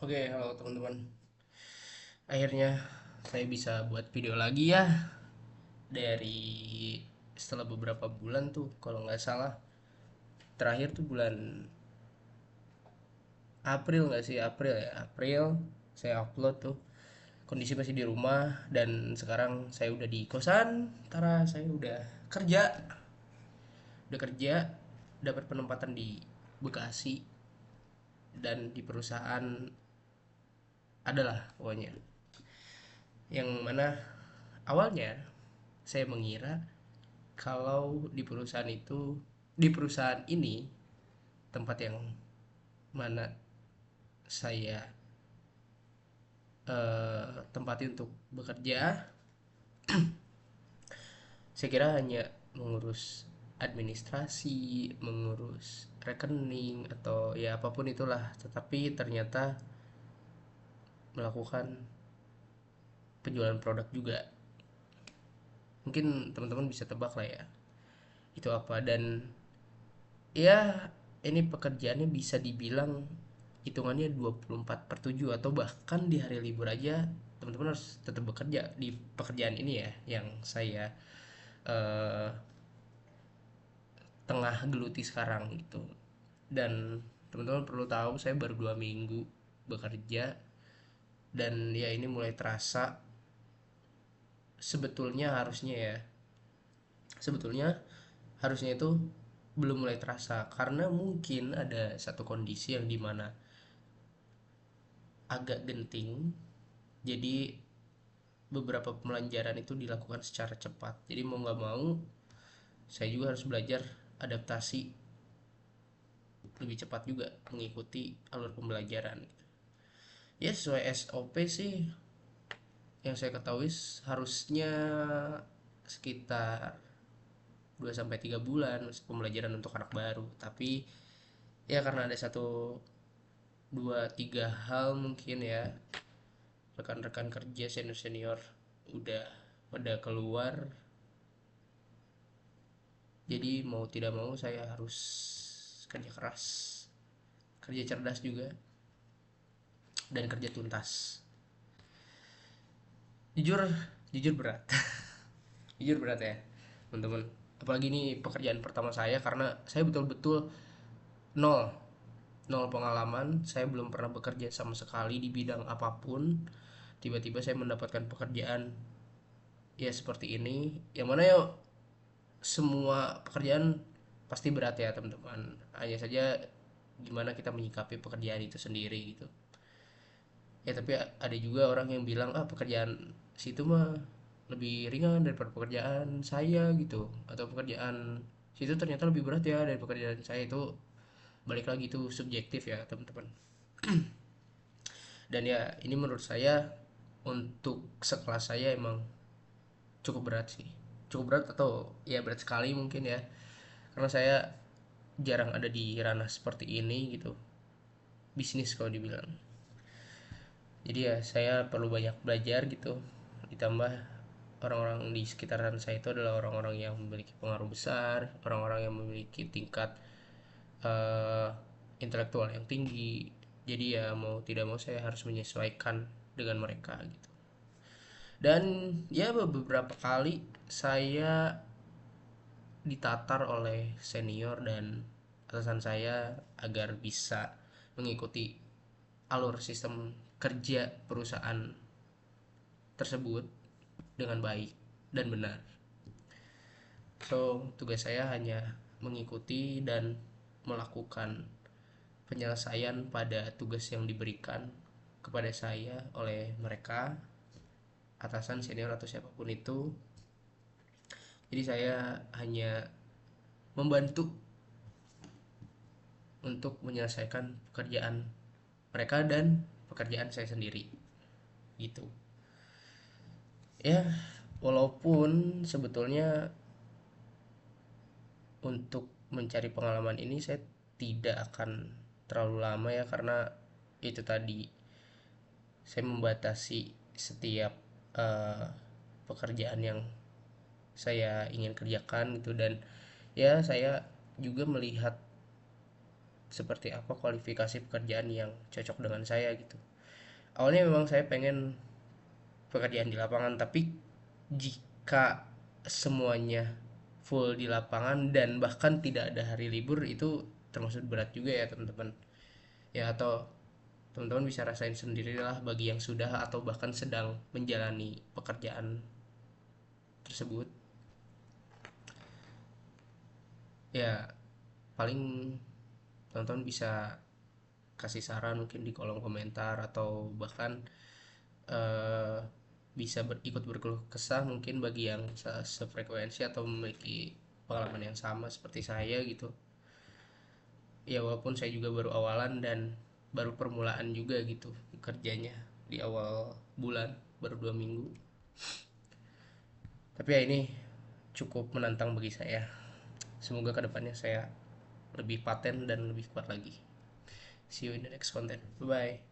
Oke, halo teman-teman. Akhirnya saya bisa buat video lagi ya dari setelah beberapa bulan tuh kalau nggak salah. Terakhir tuh bulan April nggak sih? April ya. April saya upload tuh. Kondisi masih di rumah dan sekarang saya udah di kosan. Tara saya udah kerja, dapat penempatan di Bekasi dan di perusahaan adalah pokoknya. Yang mana awalnya saya mengira kalau di perusahaan ini tempat yang mana saya tempati untuk bekerja, saya kira hanya mengurus administrasi, mengurus rekening atau ya apapun itulah, tetapi ternyata melakukan penjualan produk juga. Mungkin teman-teman bisa tebak lah ya itu apa. Dan ya ini pekerjaannya bisa dibilang hitungannya 24/7, atau bahkan di hari libur aja teman-teman harus tetap bekerja di pekerjaan ini ya yang saya eh, tengah geluti sekarang gitu. Dan teman-teman perlu tahu saya baru 2 minggu bekerja, dan ya ini mulai terasa. Sebetulnya ya sebetulnya harusnya itu belum mulai terasa karena mungkin ada satu kondisi yang dimana agak genting. Jadi beberapa pembelajaran itu dilakukan secara cepat, jadi mau nggak mau saya juga harus belajar adaptasi lebih cepat juga mengikuti alur pembelajaran. Ya sesuai SOP sih yang saya ketahui harusnya sekitar 2 sampai 3 bulan pembelajaran untuk anak baru, tapi ya karena ada satu dua tiga hal mungkin ya, rekan-rekan kerja senior-senior udah pada keluar, jadi mau tidak mau saya harus kerja keras, kerja cerdas juga, dan kerja tuntas. Jujur jujur berat. Jujur berat ya teman-teman, apalagi ini pekerjaan pertama saya karena saya betul-betul nol nol pengalaman. Saya belum pernah bekerja sama sekali di bidang apapun. Tiba-tiba saya mendapatkan pekerjaan ya seperti ini, yang mana ya semua pekerjaan pasti berat ya teman-teman, hanya saja gimana kita menyikapi pekerjaan itu sendiri gitu. Ya tapi ada juga orang yang bilang pekerjaan situ mah lebih ringan daripada pekerjaan saya gitu, atau pekerjaan situ ternyata lebih berat ya dari pekerjaan saya. Itu balik lagi itu subjektif ya teman-teman. Dan ya ini menurut saya untuk sekelas saya emang cukup berat sih, cukup berat atau ya berat sekali mungkin ya, karena saya jarang ada di ranah seperti ini gitu, bisnis kalau dibilang. Jadi ya saya perlu banyak belajar gitu, ditambah orang-orang di sekitaran saya itu adalah orang-orang yang memiliki pengaruh besar, orang-orang yang memiliki tingkat eh, intelektual yang tinggi. Jadi ya mau tidak mau saya harus menyesuaikan dengan mereka gitu. Dan ya beberapa kali saya ditatar oleh senior dan atasan saya agar bisa mengikuti alur sistem kerja perusahaan tersebut dengan baik dan benar. So, tugas saya hanya mengikuti dan melakukan penyelesaian pada tugas yang diberikan kepada saya oleh mereka, atasan, senior, atau siapapun itu. Jadi saya hanya membantu untuk menyelesaikan pekerjaan mereka dan pekerjaan saya sendiri gitu. Ya, walaupun sebetulnya untuk mencari pengalaman ini saya tidak akan terlalu lama ya, karena itu tadi saya membatasi setiap eh, pekerjaan yang saya ingin kerjakan gitu. Dan ya saya juga melihat seperti apa kualifikasi pekerjaan yang cocok dengan saya gitu. Awalnya memang saya pengen pekerjaan di lapangan, tapi jika semuanya full di lapangan dan bahkan tidak ada hari libur, itu termasuk berat juga ya teman-teman. Ya, atau teman-teman bisa rasain sendirilah bagi yang sudah atau bahkan sedang menjalani pekerjaan tersebut. Ya, paling teman-teman bisa kasih saran mungkin di kolom komentar, atau bahkan eh, bisa ikut berkeluh kesah mungkin bagi yang sefrekuensi atau memiliki pengalaman yang sama seperti saya gitu. Ya, walaupun saya juga baru awalan dan baru permulaan juga gitu kerjanya di awal bulan, baru 2 minggu. Tapi ya, ini cukup menantang bagi saya. Semoga kedepannya saya lebih paten dan lebih kuat lagi. See you in the next content. Bye bye.